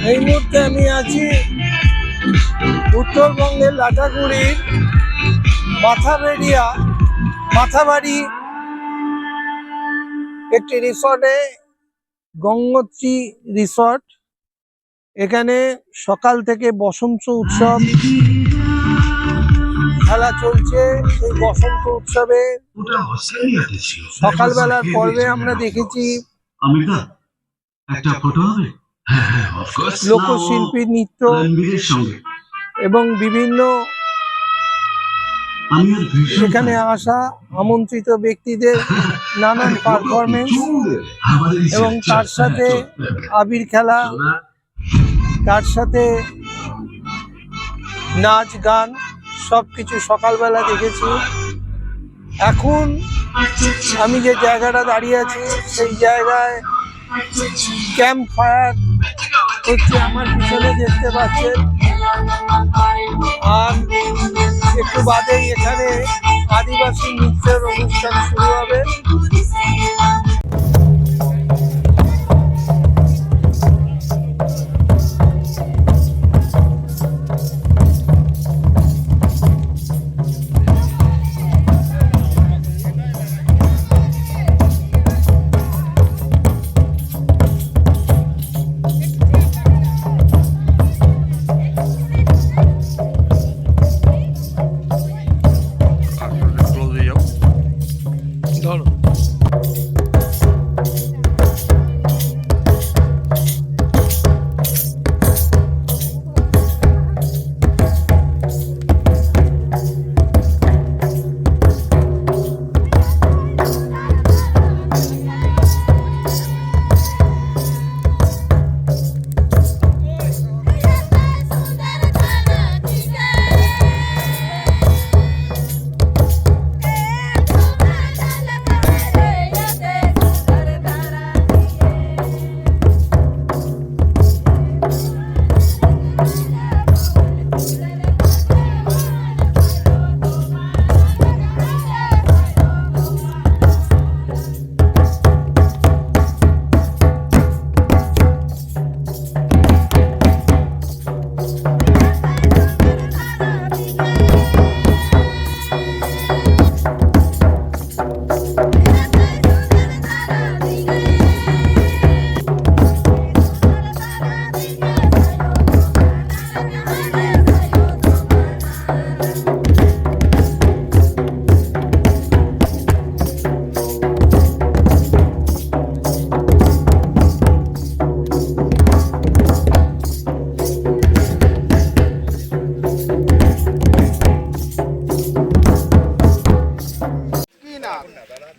এই মুহূর্তে আমি আছি উত্তরবঙ্গের লাটাগুড়ির মাথাবাড়ি একটি রিসর্টে, গঙ্গোত্রী রিসর্ট। এখানে সকাল থেকে বসন্ত উৎসব খেলা চলছে। সেই বসন্ত উৎসবে সকালবেলার পর্বে আমরা দেখেছি লোকশিল্পী নৃত্য এবং বিভিন্ন এখানে আসা আমন্ত্রিত ব্যক্তিদের নানান পারফরমেন্স এবং তার সাথে আবির খেলা, তার সাথে নাচ গান সবকিছু সকালবেলা দেখেছি। এখন আমি যে জায়গাটা দাঁড়িয়ে আছি সেই জায়গায় ক্যাম্প ফায়ার হচ্ছে, আমার পিছনে দেখতে পাচ্ছেন। আর একটু বাদেই এখানে আদিবাসী নৃত্যের অনুষ্ঠান শুরু হবে।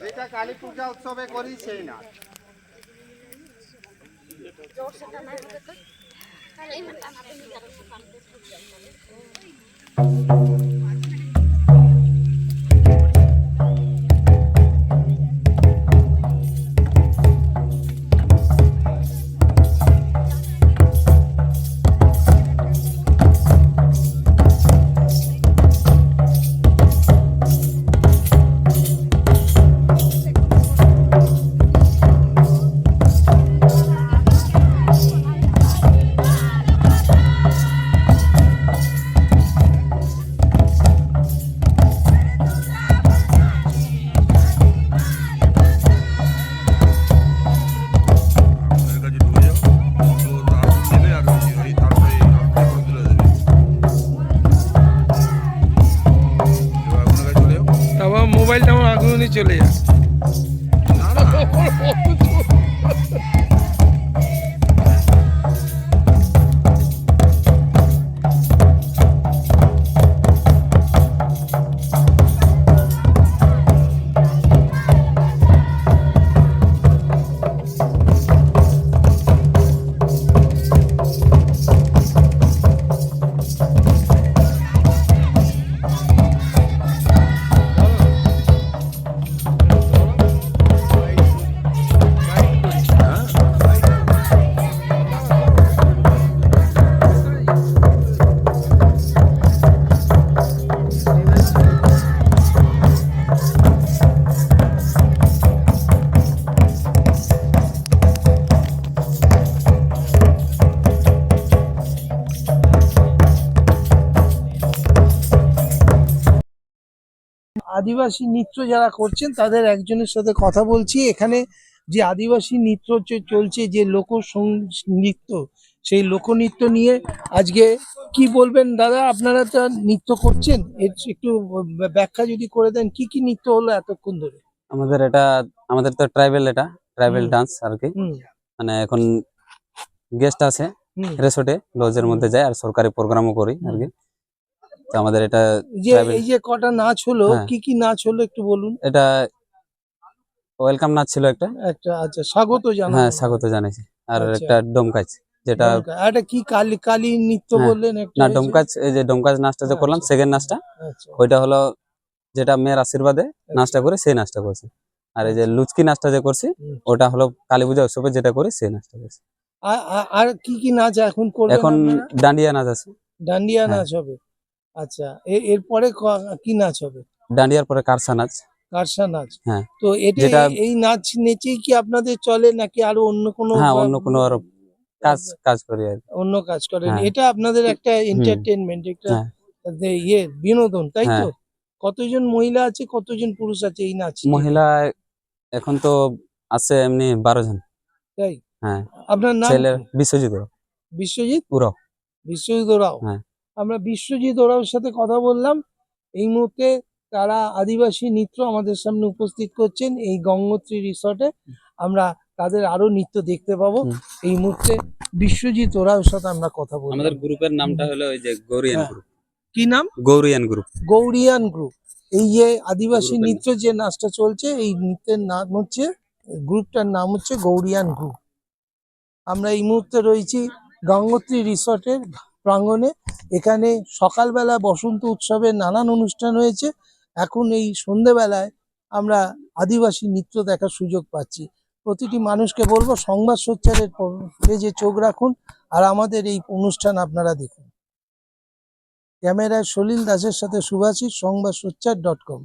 যেটা কালী পূজা উৎসবে করি সেই নাচ। মোবাইলটা আমার আগুনে চলে যায়। আদিবাসী নৃত্য যারা করছেন তাদের একজনের সাথে কথা বলছি। এখানে যে আদিবাসী নৃত্য চলছে, যে নৃত্য, সেই লোকনৃত্য নিয়ে আজকে কি বলবেন দাদা? আপনারা তো নৃত্য করছেন, এর একটু ব্যাখ্যা যদি করে দেন, কি কি নৃত্য হলো এতক্ষণ ধরে? আমাদের এটা আমাদের তো ট্রাইবেল হুম ডান্স আর কি। হুম মানে এখন গেস্ট আছে হুম রিসোর্টে, লজের হুম মধ্যে যায় আর সরকারি প্রোগ্রামও করি আর হুম। কি। তো আমাদের এটা যে ট্রাইবেল, এই যে কটা নাচ হলো, হ্যাঁ কি কি নাচ হলো একটু বলুন। এটা ওয়েলকাম নাচ ছিল একটা, একটা, আচ্ছা, স্বাগত হ্যাঁ জানানো নাচ। স্বাগত জানাইছি। আর আচ্ছা, একটা ডোমকাচ, যেটা ডমকা আর একটা কি কালী কালী নৃত্য হ্যাঁ বললেন একটা না হয়েছে? ডোমকাচ, এই যে ডোমকাচ নাচটা যে করলাম আচ্ছা সেকেন্ড নাচটা, আচ্ছা ওইটা হলো যেটা মেয়ের আশীর্বাদে আচ্ছা নাচটা করে সেই নাচটা করছি। আর এই যে আচ্ছা লুচকি নাচটা যে করছি আচ্ছা। ওটা হলো কালী পূজা উৎসবে যেটা করি সেই নাচটা করছি। আর কি কি নাচ এখন করবেন এখন আপনারা? ডান্ডিয়া নাচ আছে। ডান্ডিয়া হ্যাঁ নাচ হবে? আচ্ছা, এরপরে কি নাচ হবে? ডান্ডিয়ার পরে কারসা নাচ। কারসা নাচ? হ্যাঁ তো এটা যেটা এই নাচ নেচেই কি আপনাদের চলে, নাকি আরো অন্য কোনো হ্যাঁ অন্য কোনো আরো কাজ কাজ করি আর কি। অন্য কাজ করেন? হ্যাঁ এটা আপনাদের একটা হুম এন্টারটেনমেন্ট, একটা হ্যাঁ বিনোদন, তাই হ্যাঁ। তো? কতজন মহিলা আছে, কতজন পুরুষ আছে এই নাচ টিমে? মহিলা এখন তো আছে এমনি 12 জন। তাই? হ্যাঁ আপনার নাম ছেলে কি? বিশ্বজিৎ ওরাও। বিশ্বজিৎ? ওরাও, বিশ্বজিৎ ওরাও? হ্যাঁ আমরা বিশ্বজিৎ ওরাওর সাথে কথা বললাম। এই মুহূর্তে তারা আদিবাসী নৃত্য আমাদের সামনে উপস্থিত করছেন এই গঙ্গোত্রী রিসর্টে। আমরা তাদের আরো নৃত্য দেখতে পাবো। হুম। এই মুহূর্তে বিশ্বজিৎ ওরাওর সাথে আমরা কথা বললাম। আমাদের গ্রুপের নামটা হলো ওই যে গৌরিয়ান হ্যাঁ, গ্রুপ। কি নাম? গৌরিয়ান গ্রুপ গৌরিয়ান গ্রুপ। এই যে আদিবাসী গ্রুপের নৃত্য যে নাচটা চলছে, এই নৃত্যের নাম হচ্ছে, গ্রুপটার নাম হচ্ছে গৌরিয়ান গ্রুপ। আমরা এই মুহূর্তে রয়েছি গঙ্গোত্রী রিসর্টের প্রাঙ্গণে। এখানে সকালবেলা বসন্ত উৎসবের নানান অনুষ্ঠান হয়েছে। এখন এই সন্ধেবেলায় আমরা আদিবাসী নৃত্য দেখার সুযোগ পাচ্ছি। প্রতিটি মানুষকে বলবো সংবাদ সোচ্চারের পেজে চোখ রাখুন আর আমাদের এই অনুষ্ঠান আপনারা দেখুন। ক্যামেরায় সলিল দাসের সাথে সুভাষিস, সংবাদ সোচ্চার .com।